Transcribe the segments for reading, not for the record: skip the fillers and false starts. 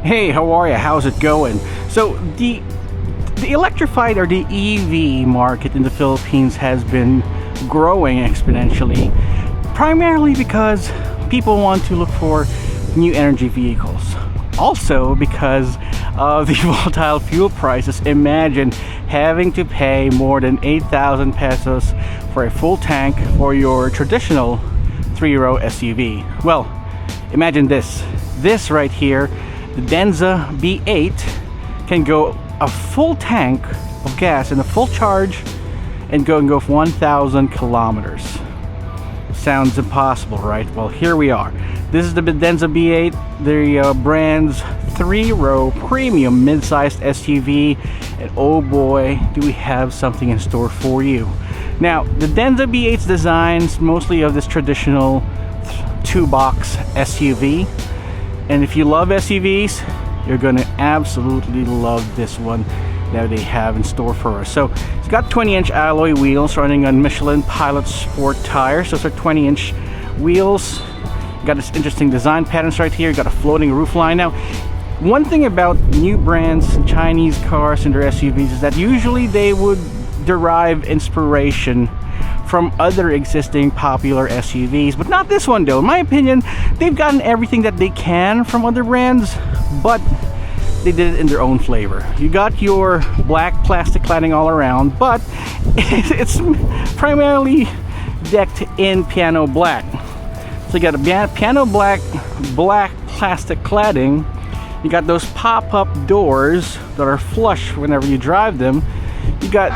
Hey, how are you? How's it going? So the electrified or the EV market in the Philippines has been growing exponentially, primarily because people want to look for new energy vehicles. Also because of the volatile fuel prices. Imagine having to pay more than 8,000 pesos for a full tank for your traditional 3-row SUV. Well, imagine this. This right here, the Denza B8, can go a full tank of gas in a full charge and go for 1,000 kilometers. Sounds impossible, right? Well, here we are. This is the Denza B8, the brand's 3-row premium mid-sized SUV, and oh boy, do we have something in store for you. Now, the Denza B8's designs mostly of this traditional 2-box SUV, and if you love SUVs, you're gonna absolutely love this one that they have in store for us. So it's got 20-inch alloy wheels running on Michelin Pilot Sport tires. Those are 20-inch wheels. You got this interesting design patterns right here. You got a floating roofline. Now, one thing about new brands, Chinese cars and their SUVs, is that usually they would derive inspiration from other existing popular SUVs, but not this one though. In my opinion, they've gotten everything that they can from other brands, but they did it in their own flavor. You got your black plastic cladding all around, but it's primarily decked in piano black. So you got a piano black plastic cladding. You got those pop-up doors that are flush whenever you drive them. You got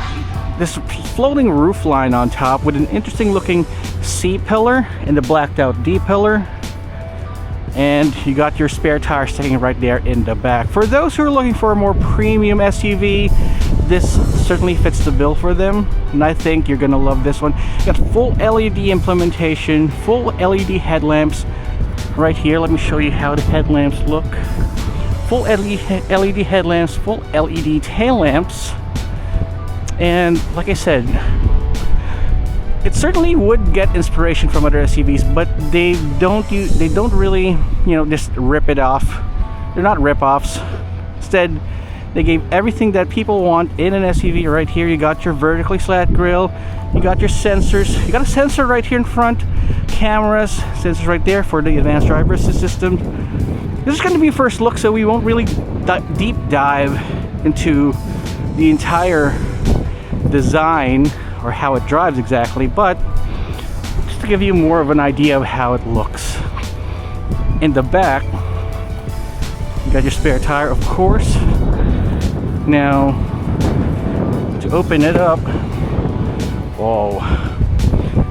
this floating roof line on top with an interesting looking C pillar and the blacked out D pillar. And you got your spare tire sticking right there in the back. For those who are looking for a more premium SUV, this certainly fits the bill for them, and I think you're gonna love this one. You got full LED implementation, full LED headlamps right here. Let me show you how the headlamps look. Full LED headlamps, full LED tail lamps, and like I said, it certainly would get inspiration from other SUVs, but they don't really, just rip it off. They're not rip-offs. Instead, they gave everything that people want in an SUV right here. You got your vertically slat grille, you got your sensors, you got a sensor right here in front, cameras, sensors right there for the advanced driver assist system. This is going to be a first look, so we won't really deep dive into the entire design or how it drives exactly, but just to give you more of an idea of how it looks. In the back, you got your spare tire, of course. Now, to open it up, whoa.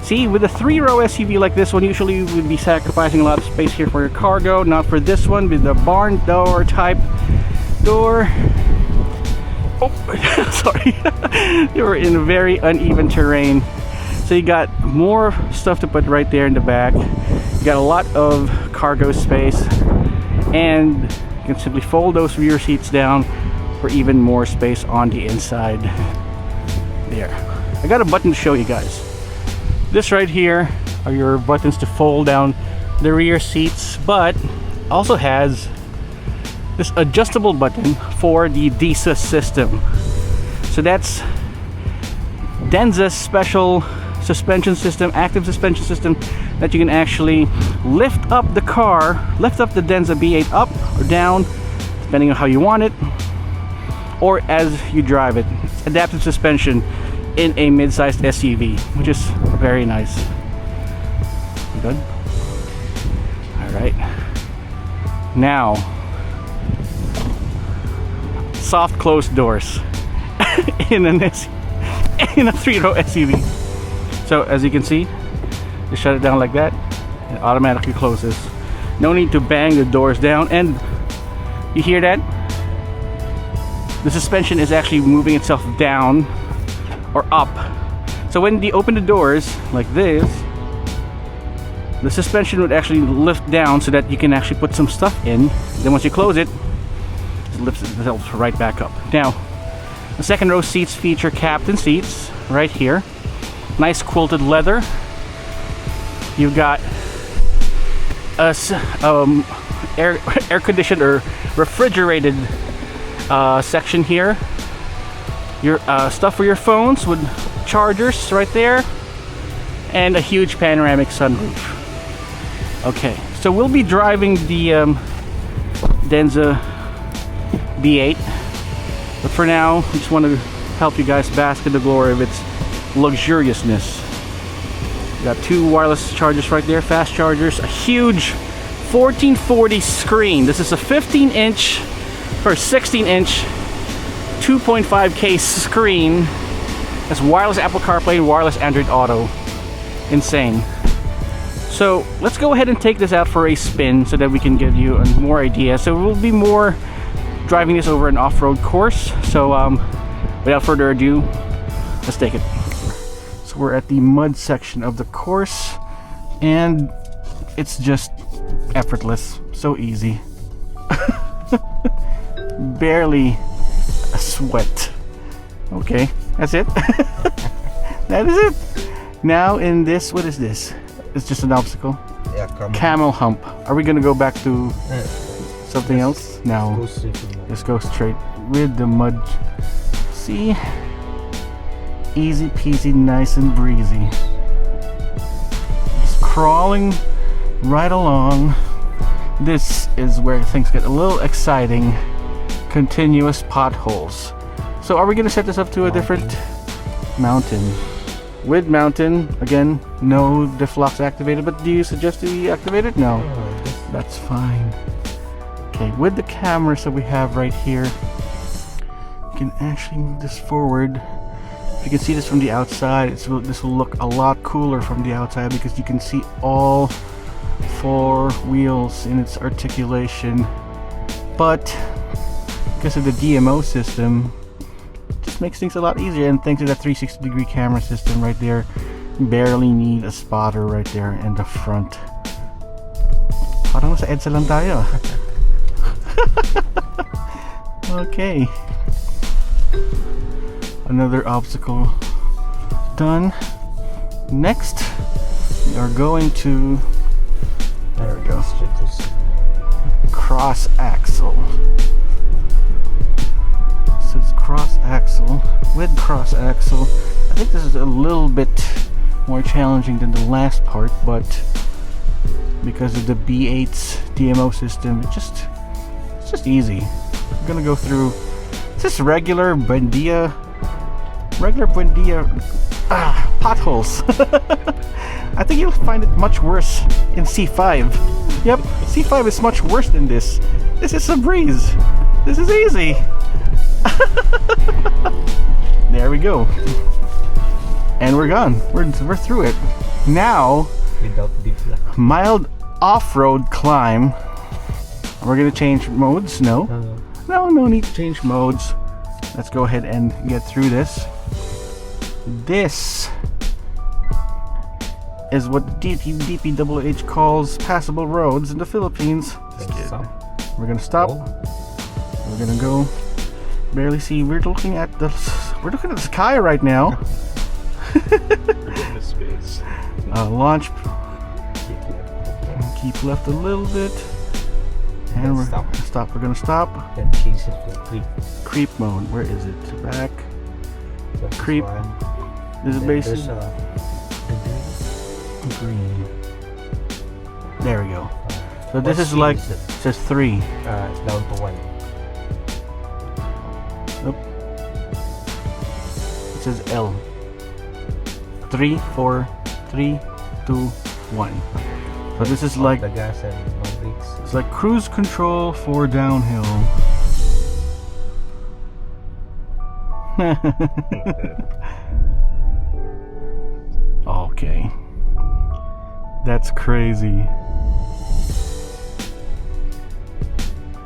See, with a 3-row SUV like this one, usually you would be sacrificing a lot of space here for your cargo. Not for this one, with the barn door type door. Oh, sorry. You were in very uneven terrain. So you got more stuff to put right there in the back. You got a lot of cargo space, and you can simply fold those rear seats down for even more space on the inside. There. I got a button to show you guys. This right here are your buttons to fold down the rear seats, but also has this adjustable button for the DiSUS system. So that's Denza's special suspension system, active suspension system, that you can actually lift up the car, lift up the Denza B8 up or down, depending on how you want it, or as you drive it. It's adaptive suspension in a mid-sized SUV, which is very nice. Good? Alright. Now, soft closed doors in a 3-row SUV. So as you can see, you shut it down like that, it automatically closes. No need to bang the doors down, and you hear that? The suspension is actually moving itself down or up. So when you open the doors like this, the suspension would actually lift down so that you can actually put some stuff in. Then once you close it, it lifts itself right back up. Now, the second row seats feature captain seats right here. Nice quilted leather. You've got a air conditioned or refrigerated section here. Your stuff for your phones with chargers right there, and a huge panoramic sunroof. Okay, so we'll be driving the Denza B8, but for now I just want to help you guys bask in the glory of its luxuriousness. We got 2 wireless chargers right there, fast chargers, a huge 1440 screen. This is a 15-inch for a 16-inch 2.5K screen. That's wireless Apple CarPlay and wireless Android Auto. Insane. So let's go ahead and take this out for a spin so that we can give you more idea. So we'll be more driving this over an off-road course. So without further ado, let's take it. So we're at the mud section of the course, and it's just effortless, so easy. Barely a sweat. Okay, that's it. That is it. Now in this, what is this? It's just an obstacle. Yeah, camel hump. Are we gonna go back to something else? No. Let's go straight with the mud. See? Easy peasy, nice and breezy. Just crawling right along. This is where things get a little exciting. Continuous potholes. So are we gonna set this up to a different mountain? With mountain, again, no diff locks activated, but do you suggest to deactivate it? No, that's fine. Okay, with the cameras that we have right here, you can actually move this forward. If you can see this from the outside, this will look a lot cooler from the outside because you can see all 4 wheels in its articulation. But because of the DMO system, just makes things a lot easier, and thanks to that 360-degree camera system right there, you barely need a spotter right there in the front. Parang nasa EDSA lang tayo. Okay, another obstacle done. Next we are going to, there we go, cross axle. So it's cross axle. With cross axle, I think this is a little bit more challenging than the last part, but because of the B8's DMO system, it's just easy. I'm gonna go through, it's just regular Buendia potholes. I think you'll find it much worse in C5. Yep, C5 is much worse than this. This is a breeze. This is easy. There we go. And we're gone. We're through it. Now, without mild off-road climb. We're gonna change modes. No need to change modes. Let's go ahead and get through this. This is what DPWH calls passable roads in the Philippines. We're gonna stop. We're gonna go. Barely see. We're looking at the sky right now. Launch. Keep left a little bit. And we're gonna stop. We're gonna stop. Then change it to creep. Creep mode. Where is it? Back. Creep. This is basically green. There we go. So this is like, it says 3. It's down to 1. Nope. It says L. 3, 4, 3, 2, 1. So this is like the gas and no brakes. It's like cruise control for downhill. Okay. That's crazy.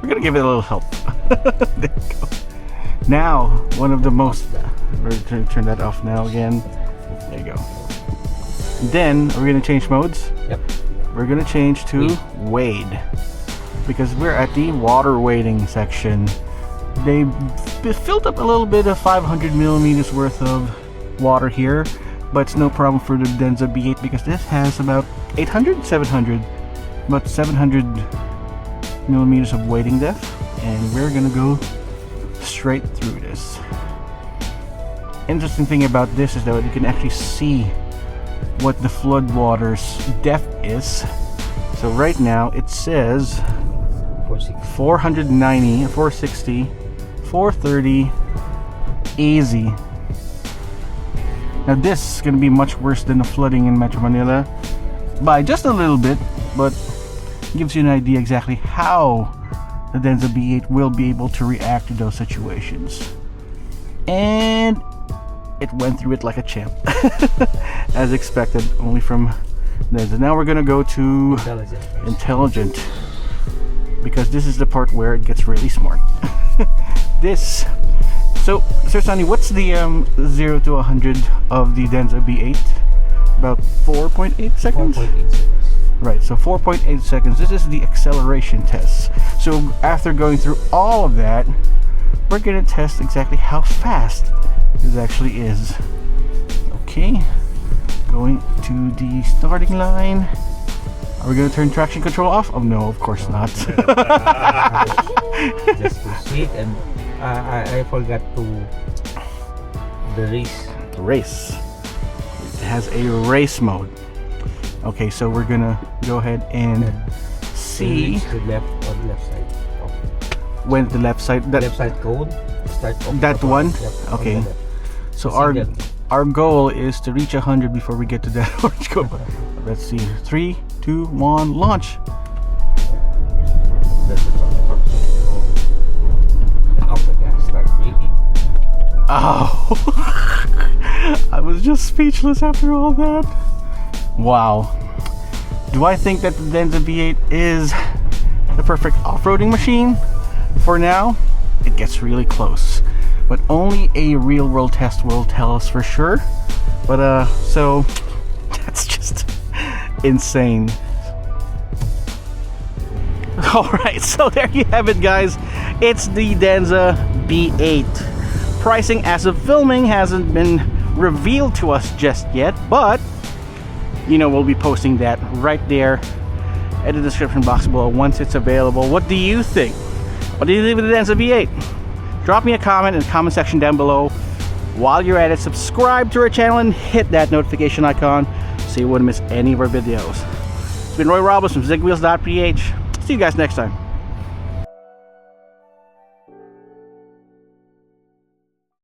We're gonna give it a little help. There you go. Now, one of the most... We're going to turn that off now again. There you go. Then, are we going to change modes? Yep. We're going to change to wade. Because we're at the water wading section. They filled up a little bit of 500 millimeters worth of water here. But it's no problem for the Denza B8 because this has about 800, 700. About 700 millimeters of wading depth, and we're gonna go straight through this. Interesting thing about this is that you can actually see what the floodwater's depth is. So right now it says 490, 460, 430, easy. Now this is going to be much worse than the flooding in Metro Manila by just a little bit, but gives you an idea exactly how the Denza B8 will be able to react to those situations. And it went through it like a champ. As expected, only from Denza. Now we're gonna go to intelligent, because this is the part where it gets really smart. This. So, Sir Sonny, what's the 0 to 100 of the Denza B8? About 4.8 seconds? 4.8 seconds. Right, so 4.8 seconds. This is the acceleration test. So after going through all of that, we're gonna test exactly how fast this actually is. Okay, going to the starting line. Are we gonna turn traction control off? Oh no, of course not. Just proceed, and I forgot to the race. Race. It has a race mode. Okay, so we're gonna go ahead and see the left on the left side. when the left side that Left side code. Start off that on one. the left, Okay. on the left. So Signal. our goal is to reach 100 before we get to that orange code. Let's see. 3, 2, 1, launch. That's the top. And off the gas. Start braking. Oh, I was just speechless after all that. Wow. Do I think that the Denza B8 is the perfect off-roading machine? For now, it gets really close, but only a real-world test will tell us for sure. But so that's just insane. All right, so there you have it, guys. It's the Denza B8. Pricing as of filming hasn't been revealed to us just yet, but you know, we'll be posting that right there in the description box below once it's available. What do you think? What do you think of the Denza B8? Drop me a comment in the comment section down below. While you're at it, subscribe to our channel and hit that notification icon so you wouldn't miss any of our videos. It's been Roy Robles from Zigwheels.Ph. See you guys next time.